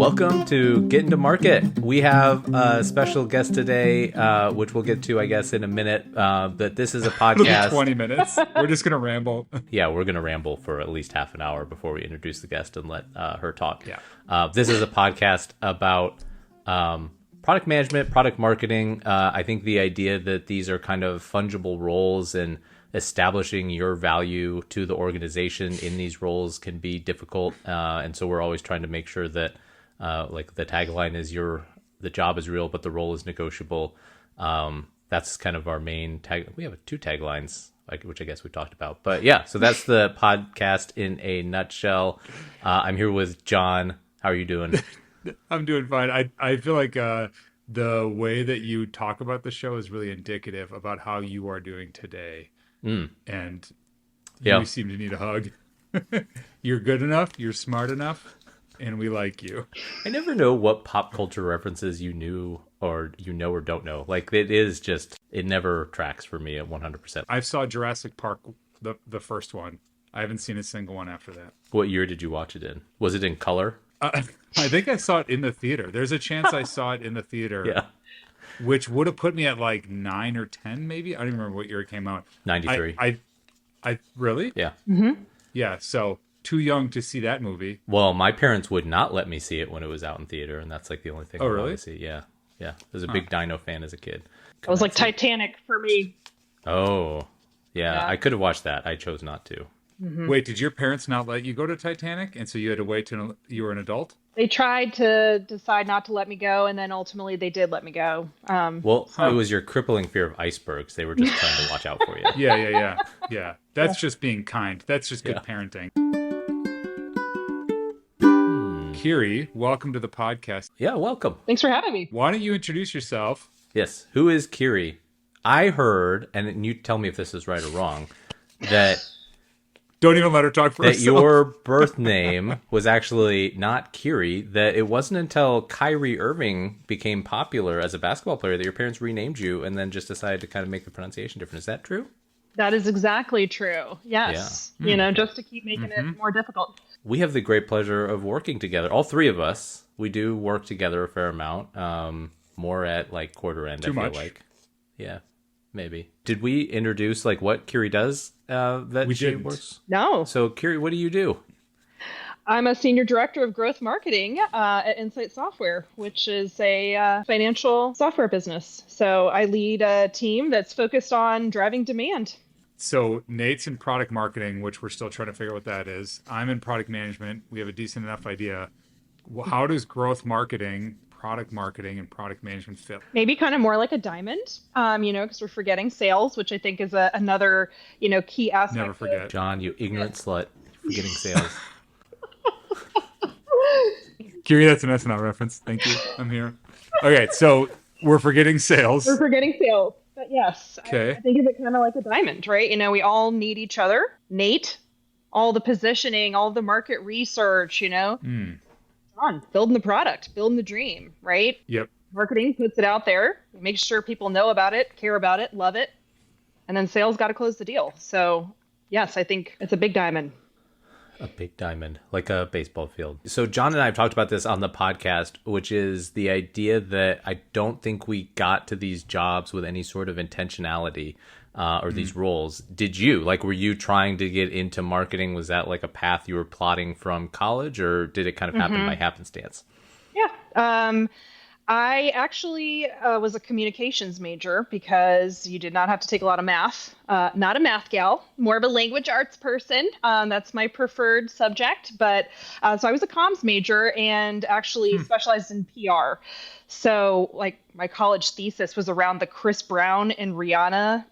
Welcome to Get Into Market. We have a special guest today, which we'll get to, I guess, in a minute. But this is a podcast. 20 minutes. We're just going to ramble. Yeah, we're going to ramble for at least half an hour before we introduce the guest and let her talk. Yeah. This is a podcast about product management, product marketing. I think the idea that these are kind of fungible roles and establishing your value to the organization in these roles can be difficult. And so we're always trying to make sure that like the tagline is the job is real, but the role is negotiable. That's kind of our main tag. We have two taglines, which I guess we talked about, but yeah, so that's the podcast in a nutshell. I'm here with John. How are you doing? I'm doing fine. I feel like the way that you talk about the show is really indicative about how you are doing today. And you seem to need a hug. You're good enough. You're smart enough. And we like you. I never know what pop culture references you knew or or don't know. Like it never tracks for me at 100%. I saw Jurassic Park, the first one. I haven't seen a single one after that. What year did you watch it in? Was it in color? I think I saw it in the theater. There's a chance I saw it in the theater. Yeah. Which would have put me at like 9 or 10, maybe. I don't even remember what year it came out. 93. I really? Yeah. Mm-hmm. Yeah. So too young to see that movie. Well, my parents would not let me see it when it was out in theater, and that's like the only thing I wanted to see. Yeah. Yeah. I was a big Dino fan as a kid. It was like Titanic for me. Oh, yeah. I could have watched that. I chose not to. Mm-hmm. Wait, did your parents not let you go to Titanic? And so you had to wait till you were an adult? They tried to decide not to let me go, and then ultimately they did let me go. It was your crippling fear of icebergs. They were just trying to watch out for you. Yeah. That's just being kind. That's just good parenting. Kyrie, welcome to the podcast. Yeah, welcome. Thanks for having me. Why don't you introduce yourself? Yes. Who is Kyrie? I heard, and you tell me if this is right or wrong, that don't even let her talk for herself. That your birth name was actually not Kyrie, that it wasn't until Kyrie Irving became popular as a basketball player that your parents renamed you and then just decided to kind of make the pronunciation different. Is that true? That is exactly true. Yes. Yeah. Just to keep making it more difficult. We have the great pleasure of working together. All three of us. We do work together a fair amount. More at like quarter end, Too I feel much. like. Yeah, maybe. Did we introduce like what Kyrie does that we she didn't. works? No. So Kyrie, what do you do? I'm a senior director of growth marketing at Insight Software, which is a financial software business. So I lead a team that's focused on driving demand. So Nate's in product marketing, which we're still trying to figure out what that is. I'm in product management. We have a decent enough idea. How does growth marketing, product marketing, and product management fit? Maybe kind of more like a diamond, because we're forgetting sales, which I think is another, key aspect. Never forget. John, you ignorant slut. Forgetting sales. Kyrie, that's an SNL reference. Thank you. I'm here. Okay, so we're forgetting sales. We're forgetting sales. But yes, okay. I think of it kind of like a diamond, right? We all need each other. Nate, all the positioning, all the market research, John, building the product, building the dream, right? Yep. Marketing puts it out there, makes sure people know about it, care about it, love it. And then sales got to close the deal. So yes, I think it's a big diamond. A big diamond, like a baseball field. So John and I have talked about this on the podcast, which is the idea that I don't think we got to these jobs with any sort of intentionality or these roles. Did you? Like, were you trying to get into marketing? Was that like a path you were plotting from college, or did it kind of happen by happenstance? Yeah. I actually was a communications major because you did not have to take a lot of math. Not a math gal, more of a language arts person. That's my preferred subject. But so I was a comms major and actually specialized in PR. So like my college thesis was around the Chris Brown and Rihanna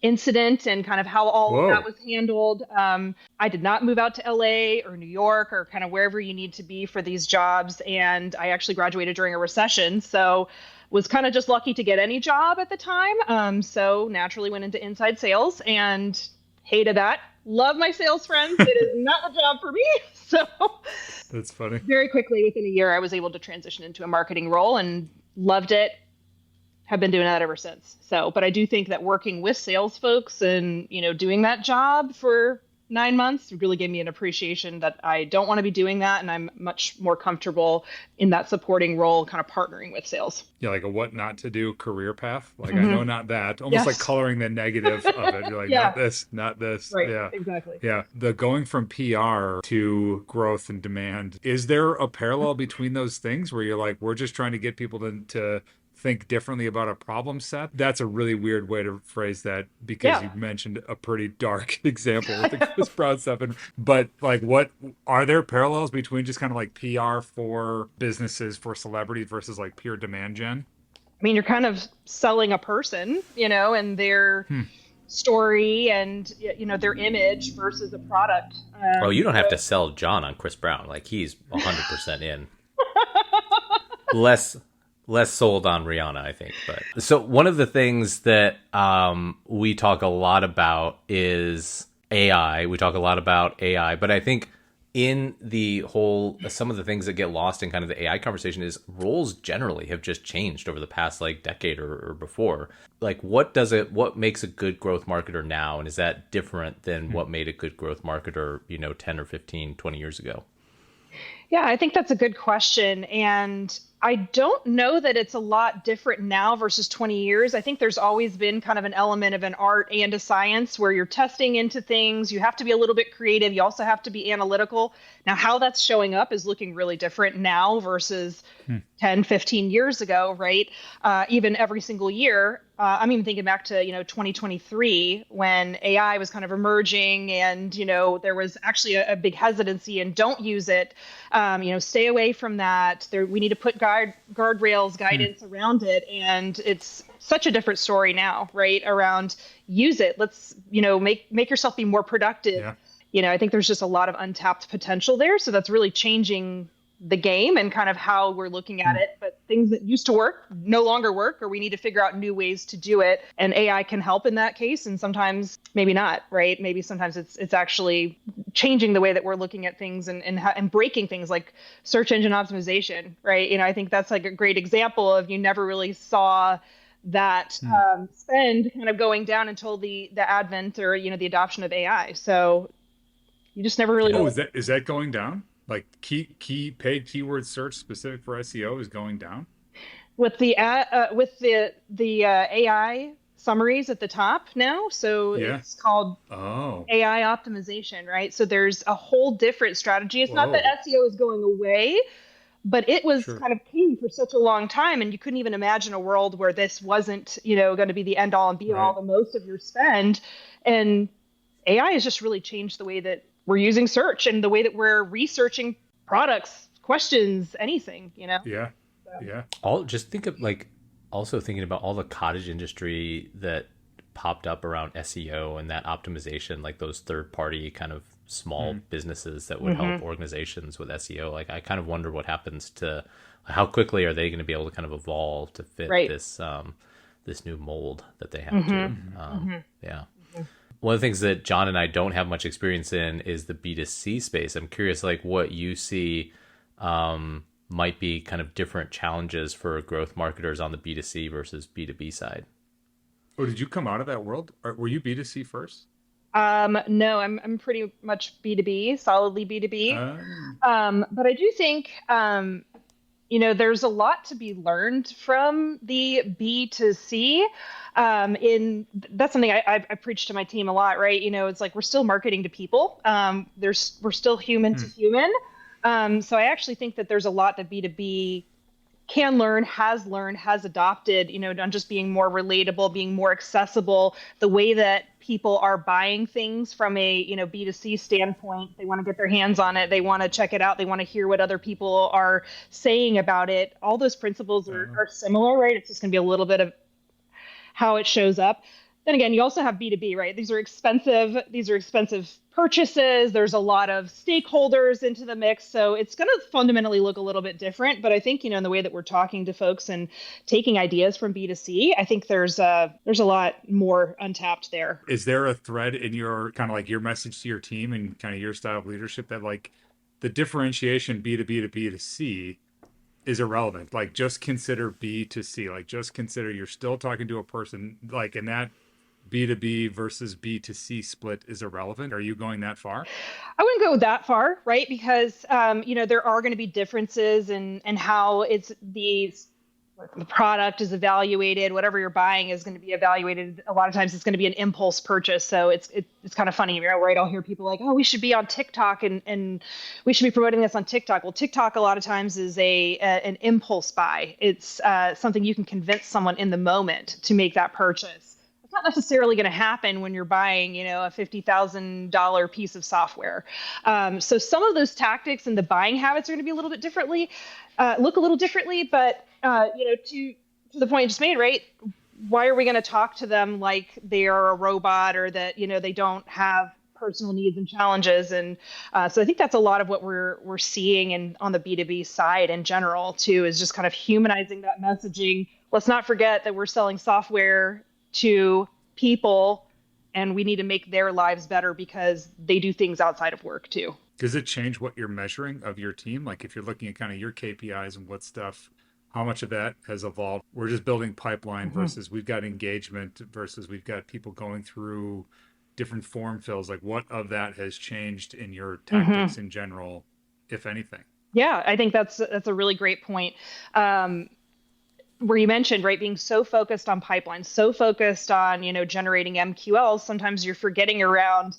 incident and kind of how all of that was handled. I did not move out to LA or New York or kind of wherever you need to be for these jobs. And I actually graduated during a recession. So was kind of just lucky to get any job at the time. So naturally went into inside sales and hated that. Love my sales friends. It is not the job for me. So that's funny. Very quickly within a year, I was able to transition into a marketing role and loved it. Have been doing that ever since. So, but I do think that working with sales folks and, doing that job for 9 months really gave me an appreciation that I don't want to be doing that. And I'm much more comfortable in that supporting role, kind of partnering with sales. Yeah, like a what not to do career path. Like I Mm-hmm. know not that. Almost like Yes. coloring the negative of it. You're like, Yeah. not this, not this. Right. Yeah. Exactly. Yeah. The going from PR to growth and demand. Is there a parallel between those things where you're like, we're just trying to get people to think differently about a problem set? That's a really weird way to phrase that because Yeah. you mentioned a pretty dark example with the Chris Brown stuff. But like, what are there parallels between just kind of like PR for businesses, for celebrities versus like pure demand gen? I mean, you're kind of selling a person, and their Hmm. story and, their image versus a product. Oh, you don't have to So sell John on Chris Brown. Like he's 100% in. Less less sold on Rihanna, I think. But so one of the things that we talk a lot about is AI. We talk a lot about AI, but I think in the whole, some of the things that get lost in kind of the AI conversation is roles generally have just changed over the past like decade or before. Like what makes a good growth marketer now? And is that different than what made a good growth marketer, 10 or 15, 20 years ago? Yeah, I think that's a good question. And I don't know that it's a lot different now versus 20 years. I think there's always been kind of an element of an art and a science where you're testing into things. You have to be a little bit creative. You also have to be analytical. Now, how that's showing up is looking really different now versus Hmm. 10, 15 years ago, right? Even every single year. I'm even thinking back to, 2023 when AI was kind of emerging and, there was actually a big hesitancy and don't use it. Stay away from that. We need to put guardrails, Hmm. guidance around it. And it's such a different story now, right? Around use it. Let's, make yourself be more productive. Yeah. I think there's just a lot of untapped potential there. So that's really changing the game and kind of how we're looking at Hmm. it. But things that used to work no longer work, or we need to figure out new ways to do it. And AI can help in that case. And sometimes maybe not, right? Maybe sometimes it's actually changing the way that we're looking at things and breaking things like search engine optimization, right? I think that's like a great example of you never really saw that Hmm. spend kind of going down until the advent or the adoption of AI. So you just never really Yeah. Oh, know. is that going down? Like key paid keyword search specific for SEO is going down? With the AI summaries at the top now. So Yeah. it's called Oh. AI optimization, right? So there's a whole different strategy. It's not that Whoa. SEO is going away, but it was Sure. kind of king for such a long time, and you couldn't even imagine a world where this wasn't, going to be the end all and be all, Right. the most of your spend. And AI has just really changed the way that we're using search and the way that we're researching products, questions, anything. Yeah. So, Yeah. All just think of like also thinking about all the cottage industry that popped up around SEO and that optimization, like those third party kind of small Hmm. businesses that would help mhm. organizations with SEO. Like I kind of wonder what happens to how quickly are they going to be able to kind of evolve to fit Right. this new mold that they have Hmm. to. Hmm. Yeah. One of the things that John and I don't have much experience in is the B2C space. I'm curious, like what you see might be kind of different challenges for growth marketers on the B2C versus B2B side. Oh, did you come out of that world? Or were you B2C first? No, I'm pretty much B2B, solidly B2B. Um, But I do think there's a lot to be learned from the B2C. In That's something I preach to my team a lot, right? It's like we're still marketing to people. We're still human to hmm. human. So I actually think that there's a lot that B2B can learn, has adopted, on just being more relatable, being more accessible, the way that people are buying things from a, B2C standpoint. They want to get their hands on it. They want to check it out. They want to hear what other people are saying about it. All those principles are, Uh, are similar, right? It's just going to be a little bit of how it shows up. Then again, you also have B2B, right? These are expensive purchases. There's a lot of stakeholders into the mix. So it's going to fundamentally look a little bit different. But I think, in the way that we're talking to folks and taking ideas from B2C, I think there's a lot more untapped there. is there a thread in your kind of like your message to your team and kind of your style of leadership that like the differentiation B2B to B2C is irrelevant? Like just consider B to C. Like just consider you're still talking to a person like in B2B versus B2C split is irrelevant? Are you going that far? I wouldn't go that far, right? Because there are going to be differences in how the product is evaluated. Whatever you're buying is going to be evaluated. A lot of times, it's going to be an impulse purchase. So it's kind of funny, right? I'll hear people like, "Oh, we should be on TikTok and we should be promoting this on TikTok." Well, TikTok a lot of times is an impulse buy. It's something you can convince someone in the moment to make that purchase. It's not necessarily going to happen when you're buying, a $50,000 piece of software. So some of those tactics and the buying habits are going to be a little bit differently, look a little differently. But to the point you just made, right? Why are we going to talk to them like they are a robot or that they don't have personal needs and challenges? And so I think that's a lot of what we're seeing on the B2B side in general too, is just kind of humanizing that messaging. Let's not forget that we're selling software to people and we need to make their lives better because they do things outside of work too. Does it change what you're measuring of your team? Like if you're looking at kind of your KPIs and what stuff, how much of that has evolved? We're just building pipeline versus we've got engagement versus we've got people going through different form fills. Like what of that has changed in your tactics in general, if anything? Yeah, I think that's a really great point. Where you mentioned, right, being so focused on pipelines, so focused on, generating MQLs, sometimes you're forgetting around,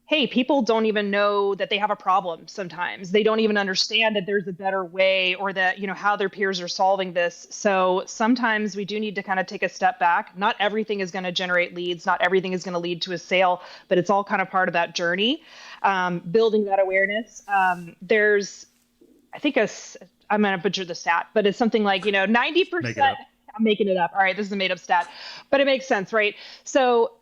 hey, people don't even know that they have a problem sometimes. They don't even understand that there's a better way or that, how their peers are solving this. So sometimes we do need to kind of take a step back. Not everything is going to generate leads. Not everything is going to lead to a sale, but it's all kind of part of that journey, building that awareness. There's, I think, I'm going to butcher the stat, but it's something like, 90%. I'm making it up. All right, this is a made up stat, but it makes sense, right? So,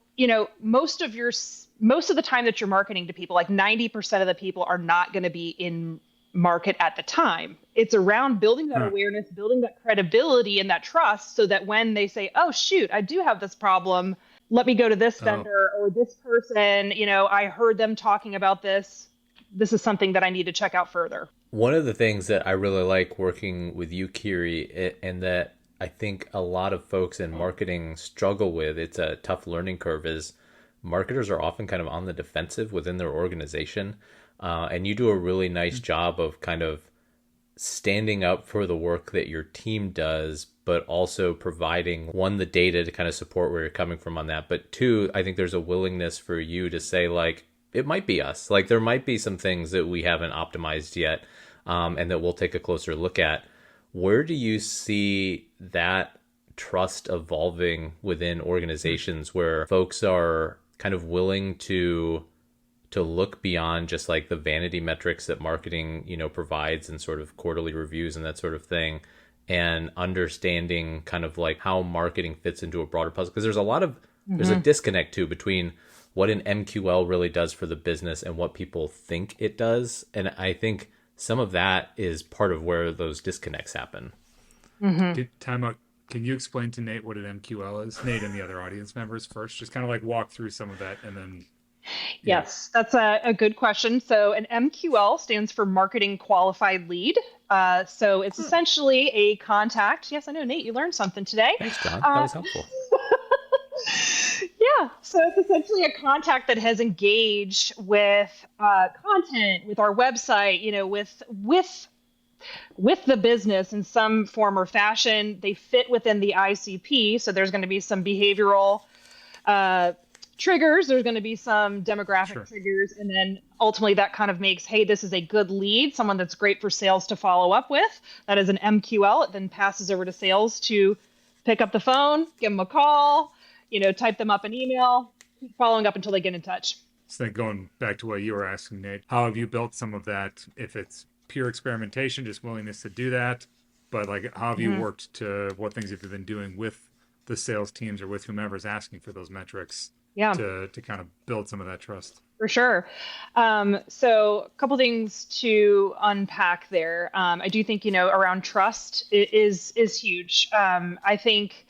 most of the time that you're marketing to people, like 90% of the people are not going to be in market at the time. It's around building that awareness, building that credibility and that trust so that when they say, oh, shoot, I do have this problem. Let me go to this vendor or this person. I heard them talking about this. This is something that I need to check out further. One of the things that I really like working with you, Kyrie, and that I think a lot of folks in marketing struggle with, it's a tough learning curve, is marketers are often kind of on the defensive within their organization. And you do a really nice job of kind of standing up for the work that your team does, but also providing, one, the data to kind of support where you're coming from on that. But two, I think there's a willingness for you to say, like, it might be us. Like there might be some things that we haven't optimized yet, and that we'll take a closer look at. Where do you see that trust evolving within organizations where folks are kind of willing to look beyond just like the vanity metrics that marketing, provides and sort of quarterly reviews and that sort of thing, and understanding kind of like how marketing fits into a broader puzzle? Because there's a disconnect too between what an MQL really does for the business and what people think it does. And I think some of that is part of where those disconnects happen. Time out. Can you explain to Nate what an MQL is? Nate and the other audience members first, just kind of like walk through some of that and then. Yes, that's a good question. So an MQL stands for Marketing Qualified Lead. So it's essentially a contact. Yes, I know, Nate, you learned something today. Thanks, John. That was helpful. Yeah, so it's essentially a contact that has engaged with content, with our website, with the business in some form or fashion. They fit within the ICP, so there's going to be some behavioral triggers. There's going to be some demographic triggers, and then ultimately that kind of makes, hey, this is a good lead, someone that's great for sales to follow up with. That is an MQL. It then passes over to sales to pick up the phone, give them a call, type them up an email, keep following up until they get in touch. So then going back to what you were asking, Nate, how have you built some of that? If it's pure experimentation, just willingness to do that, but like how have you worked to, what things have you been doing with the sales teams or with whomever's asking for those metrics to kind of build some of that trust? For sure. So a couple things to unpack there. I do think, around trust is huge. I think,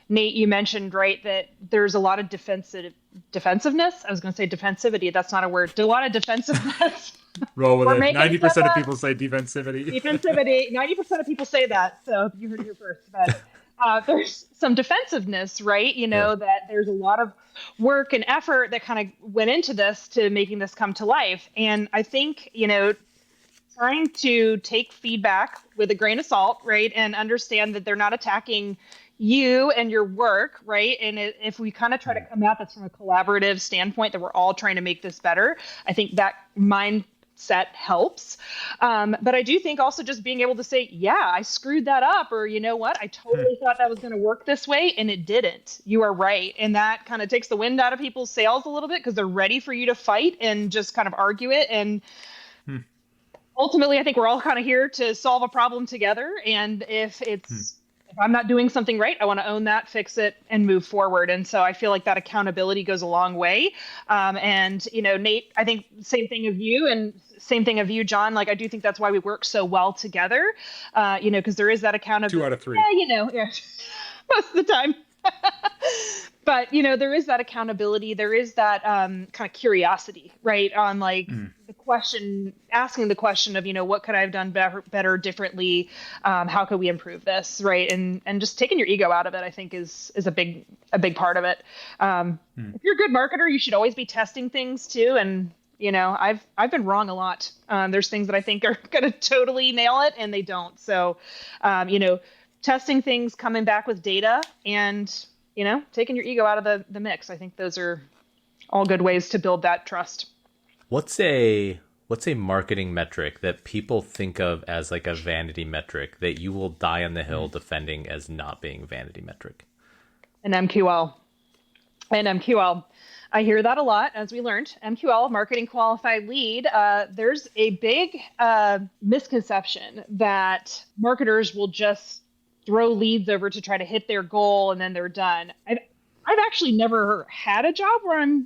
Nate, you mentioned, right, that there's a lot of defensiveness. I was going to say defensivity. That's not a word. A lot of defensiveness. Roll with it. 90% of people say defensivity. Defensivity. 90% of people say that. So you heard it here first. But there's some defensiveness, right? That there's a lot of work and effort that kind of went into this to making this come to life. And I think, trying to take feedback with a grain of salt, right? And understand that they're not attacking you and your work, right? And if we kind of try to come at this from a collaborative standpoint, that we're all trying to make this better, I think that mindset helps. But I do think also just being able to say, yeah, I screwed that up, or you know what, I totally thought that was going to work this way and it didn't. You are right. And that kind of takes the wind out of people's sails a little bit, because they're ready for you to fight and just kind of argue it. And ultimately, I think we're all kind of here to solve a problem together. And if I'm not doing something right, I want to own that, fix it, and move forward. And so I feel like that accountability goes a long way. And, Nate, I think same thing of you, and same thing of you, John. Like, I do think that's why we work so well together, because there is that accountability. 2 out of 3. Yeah, most of the time. But, there is that accountability. There is that kind of curiosity, right? On asking the question of, what could I have done better, differently? How could we improve this, right? And just taking your ego out of it, I think is a big part of it. If you're a good marketer, you should always be testing things too. And, I've been wrong a lot. There's things that I think are going to totally nail it, and they don't. So, testing things, coming back with data, and taking your ego out of the mix. I think those are all good ways to build that trust. What's a marketing metric that people think of as like a vanity metric that you will die on the hill defending as not being a vanity metric? An MQL. I hear that a lot, as we learned. MQL, Marketing Qualified Lead. There's a big misconception that marketers will just throw leads over to try to hit their goal and then they're done. I've actually never had a job where I'm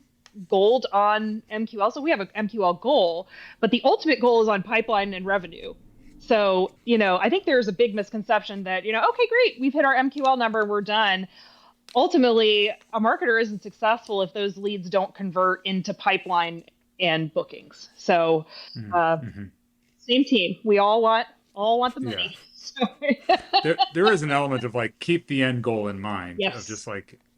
gold on MQL. So we have an MQL goal, but the ultimate goal is on pipeline and revenue. So, I think there's a big misconception that, okay, great, we've hit our MQL number, we're done. Ultimately, a marketer isn't successful if those leads don't convert into pipeline and bookings. So same team. We all want the money. Yeah. there is an element of keep the end goal in mind. Yes. Of just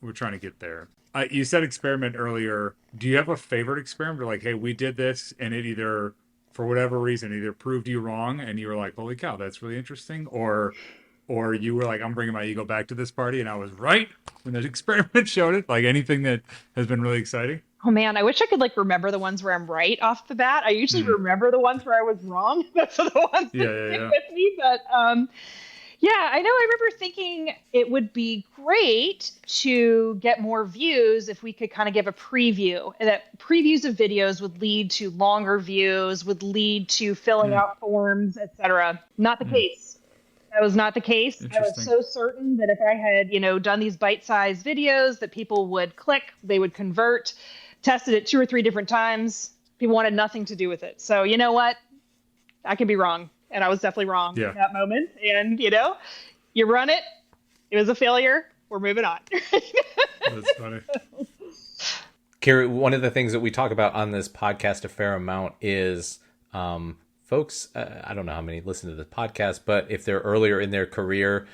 we're trying to get there. You said experiment earlier. Do you have a favorite experiment? Or hey, we did this and it either, for whatever reason, either proved you wrong and you were like, holy cow, that's really interesting, or you were like, I'm bringing my ego back to this party and I was right when the experiment showed it. Anything that has been really exciting? Oh man, I wish I could remember the ones where I'm right off the bat. I usually remember the ones where I was wrong. That's the ones that stick with me. But I know I remember thinking it would be great to get more views if we could kind of give a preview. And that previews of videos would lead to longer views, would lead to filling out forms, etc. Not the case. That was not the case. I was so certain that if I had, done these bite-sized videos that people would click, they would convert. Tested it 2 or 3 different times. People wanted nothing to do with it. So you know what? I could be wrong. And I was definitely wrong in that moment. And, you run it. It was a failure. We're moving on. That's funny. Kyrie, one of the things that we talk about on this podcast a fair amount is folks, I don't know how many listen to this podcast, but if they're earlier in their career,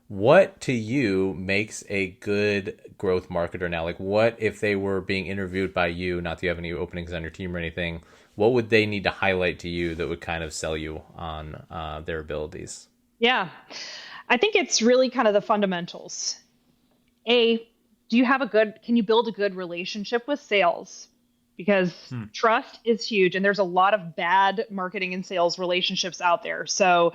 what to you makes a good growth marketer now? What if they were being interviewed by you, not that you have any openings on your team or anything, what would they need to highlight to you that would kind of sell you on their abilities? Yeah, I think it's really kind of the fundamentals. Can you build a good relationship with sales? Because trust is huge, and there's a lot of bad marketing and sales relationships out there. So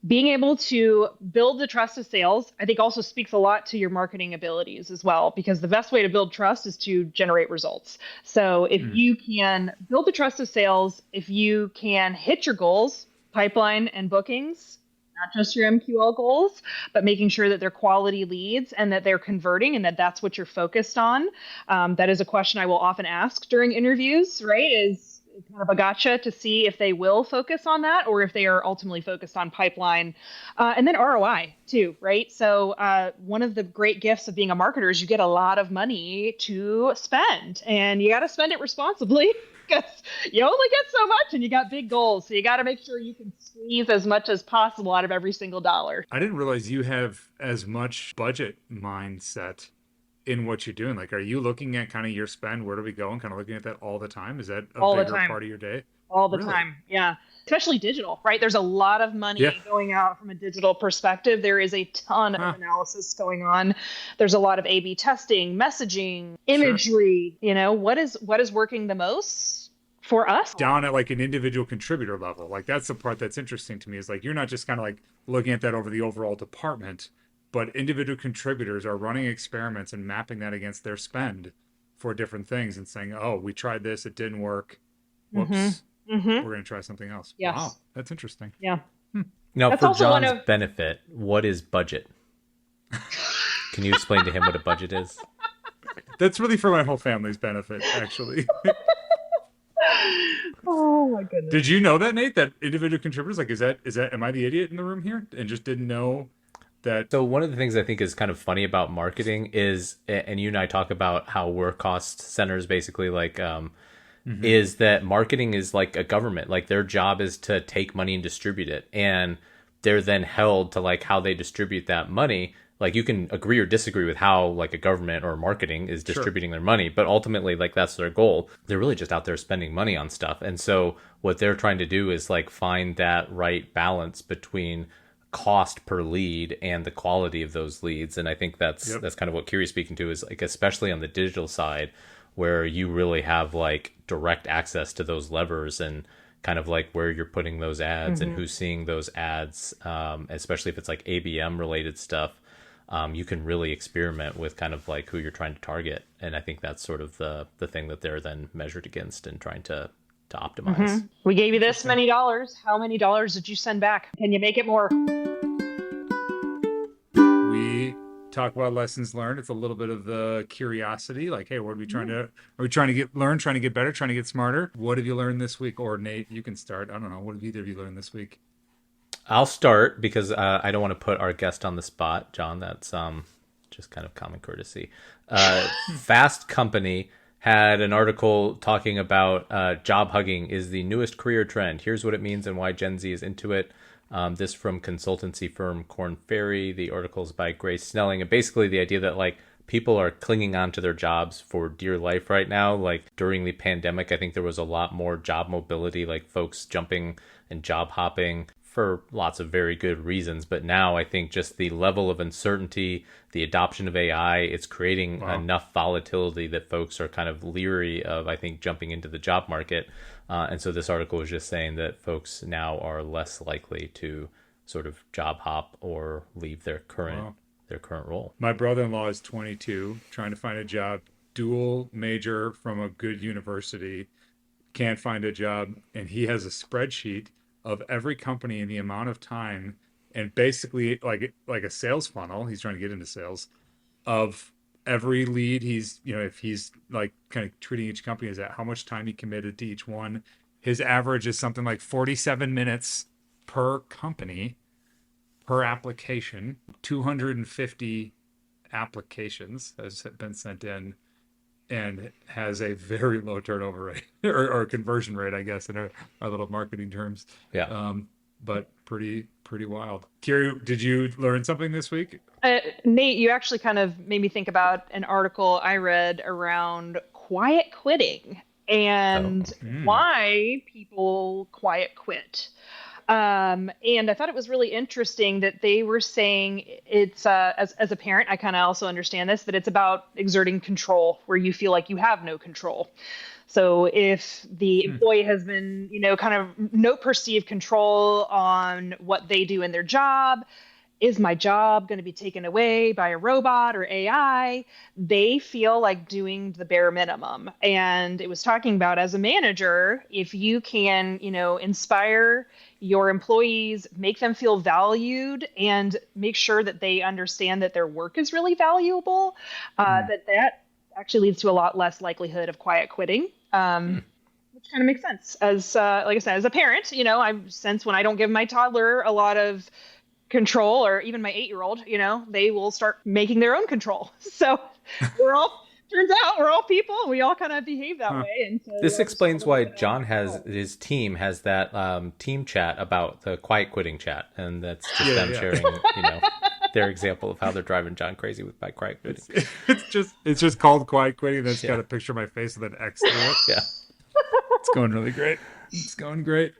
being able to build the trust of sales, I think also speaks a lot to your marketing abilities as well, because the best way to build trust is to generate results. So if you can build the trust of sales, if you can hit your goals, pipeline and bookings, not just your MQL goals, but making sure that they're quality leads and that they're converting and that that's what you're focused on. That is a question I will often ask during interviews, right? Is kind of a gotcha to see if they will focus on that or if they are ultimately focused on pipeline and then ROI too, right? So one of the great gifts of being a marketer is you get a lot of money to spend, and you got to spend it responsibly because you only get so much and you got big goals. So you got to make sure you can squeeze as much as possible out of every single dollar. I didn't realize you have as much budget mindset in what you're doing. Like, are you looking at kind of your spend? Where do we go? And kind of looking at that all the time? Is that a All the bigger time. part of your day? All the Really? time. Yeah. Especially digital, right? There's a lot of money Yeah. going out from a digital perspective. There is a ton of analysis going on. There's a lot of A/B testing, messaging, imagery. You know, what is working the most for us? Down at like an individual contributor level. Like, that's the part that's interesting to me, is like, you're not just kind of like looking at that over the overall department, but individual contributors are running experiments and mapping that against their spend for different things and saying, oh, we tried this, it didn't work. Whoops. We're going to try something else. Yes. Wow, that's interesting. Yeah. Now, That's for also one John's of- benefit, what is budget? Can you explain to him what a budget is? That's really for my whole family's benefit, actually. Oh my goodness. Did you know that, Nate? That individual contributors, like, is that am I the idiot in the room here and just didn't know that? So one of the things I think is kind of funny about marketing is, and you and I talk about how we're cost centers, basically, like, is that marketing is like a government. Like, their job is to take money and distribute it, and they're then held to like how they distribute that money. Like, you can agree or disagree with how like a government or marketing is distributing their money, but ultimately, like, that's their goal. They're really just out there spending money on stuff. And so what they're trying to do is like find that right balance between cost per lead and the quality of those leads. And I think that's kind of what Kyrie's speaking to, is like, especially on the digital side, where you really have like direct access to those levers and kind of like where you're putting those ads and who's seeing those ads, especially if it's like ABM related stuff. You can really experiment with kind of like who you're trying to target. And I think that's sort of the thing that they're then measured against and trying to optimize. We gave you this many dollars. How many dollars did you send back? Can you make it more? We talk about lessons learned. It's a little bit of the curiosity, like, hey, what are we trying to? Are we trying to learn, trying to get better, trying to get smarter? What have you learned this week? Or Nate, you can start. I don't know. What have either of you learned this week? I'll start because I don't want to put our guest on the spot, John. That's just kind of common courtesy. Fast Company had an article talking about job hugging is the newest career trend. Here's what it means and why Gen Z is into it. This from consultancy firm Korn Ferry. The article is by Grace Snelling. And basically the idea that like people are clinging on to their jobs for dear life right now. Like during the pandemic, I think there was a lot more job mobility, like folks jumping and job hopping for lots of very good reasons. But now I think just the level of uncertainty, the adoption of AI, it's creating enough volatility that folks are kind of leery of, I think, jumping into the job market. And so this article is just saying that folks now are less likely to sort of job hop or leave their current role. My brother-in-law is 22, trying to find a job, dual major from a good university, can't find a job, and he has a spreadsheet of every company and the amount of time, and basically like a sales funnel. He's trying to get into sales of every lead. He's, if he's like kind of treating each company as that, how much time he committed to each one. His average is something like 47 minutes per company, per application. 250 applications has been sent in, and has a very low turnover rate or conversion rate, I guess, in our little marketing terms. Yeah. But pretty wild. Kyrie, did you learn something this week? Nate, you actually kind of made me think about an article I read around quiet quitting and why people quiet quit. And I thought it was really interesting that they were saying it's, as a parent, I kind of also understand this, that it's about exerting control where you feel like you have no control. So if the employee has been, kind of no perceived control on what they do in their job, is my job going to be taken away by a robot or AI? They feel like doing the bare minimum. And it was talking about, as a manager, if you can, inspire your employees, make them feel valued, and make sure that they understand that their work is really valuable, that actually leads to a lot less likelihood of quiet quitting. Which kind of makes sense. As like I said, as a parent, I sense when I don't give my toddler a lot of control, or even my 8-year-old, they will start making their own control. So we're all turns out we're all people. And we all kind of behave that way. And so this explains why John has his team has that team chat about the quiet quitting chat, and that's just them sharing, their example of how they're driving John crazy by quiet quitting. It's just called quiet quitting. That's got a picture of my face with an X through it. Yeah, it's going really great. It's going great.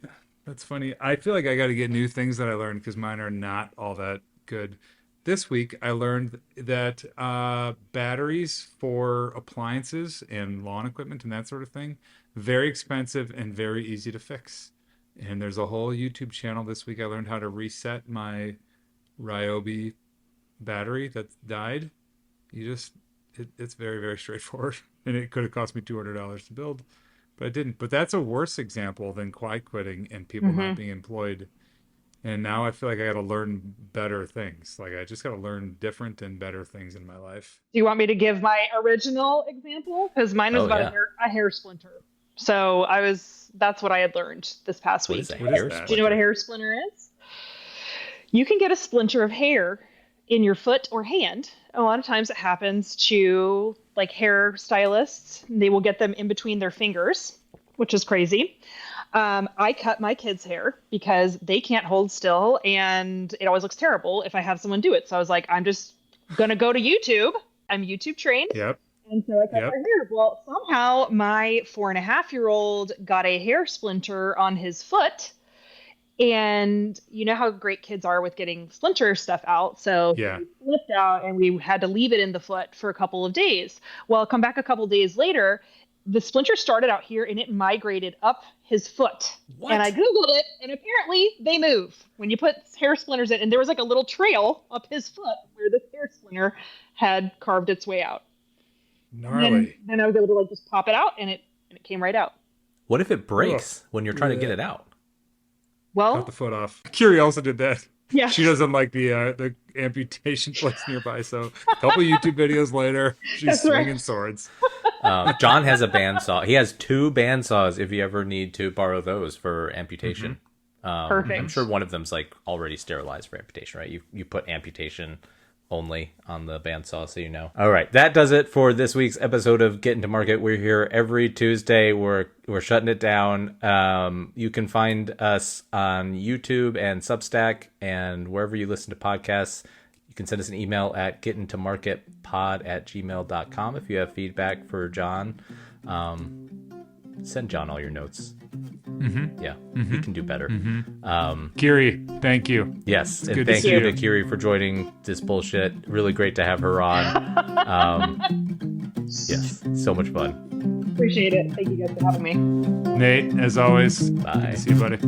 That's funny. I feel like I got to get new things that I learned because mine are not all that good. This week, I learned that batteries for appliances and lawn equipment and that sort of thing, very expensive and very easy to fix. And there's a whole YouTube channel this week. I learned how to reset my Ryobi battery that died. It's very, very straightforward. And it could have cost me $200 to build, but it didn't. But that's a worse example than quiet quitting and people not being employed. And now I feel like I got to learn better things. Like I just got to learn different and better things in my life. Do you want me to give my original example? Because mine was about a hair splinter. So that's what I had learned this past week. Do you know what a hair splinter is? You can get a splinter of hair in your foot or hand. A lot of times it happens to like hair stylists. They will get them in between their fingers, which is crazy. I cut my kids' hair because they can't hold still, and it always looks terrible if I have someone do it. So I was like, I'm just going to go to YouTube. I'm YouTube trained. Yep. And so I cut my hair. Well, somehow my 4.5-year-old got a hair splinter on his foot. And you know how great kids are with getting splinter stuff out. So he slipped out and we had to leave it in the foot for a couple of days. Well, come back a couple of days later, the splinter started out here and it migrated up his foot. What? And I Googled it, and apparently they move when you put hair splinters in. And there was like a little trail up his foot where this hair splinter had carved its way out. Gnarly. Then I was able to like just pop it out, and it came right out. What if it breaks when you're trying to get it out? Well, cut the foot off. Kyrie also did that. Yeah. She doesn't like the amputation place nearby. So a couple YouTube videos later, she's swinging swords. John has a bandsaw. He has 2 bandsaws if you ever need to borrow those for amputation. Perfect. I'm sure one of them's like already sterilized for amputation, right? You put amputation only on the bandsaw, so you know. All right, that does it for this week's episode of Get Into Market. We're here every Tuesday. We're shutting it down. You can find us on YouTube and Substack and wherever you listen to podcasts. You can send us an email at getintomarketpod@gmail.com if you have feedback for John. Send John all your notes. Yeah, he can do better. Kiri, thank you. Yes, and thank you to Kiri for joining this bullshit. Really great to have her on. Yes, so much fun. Appreciate it. Thank you guys for having me. Nate, as always. Bye. See you, buddy.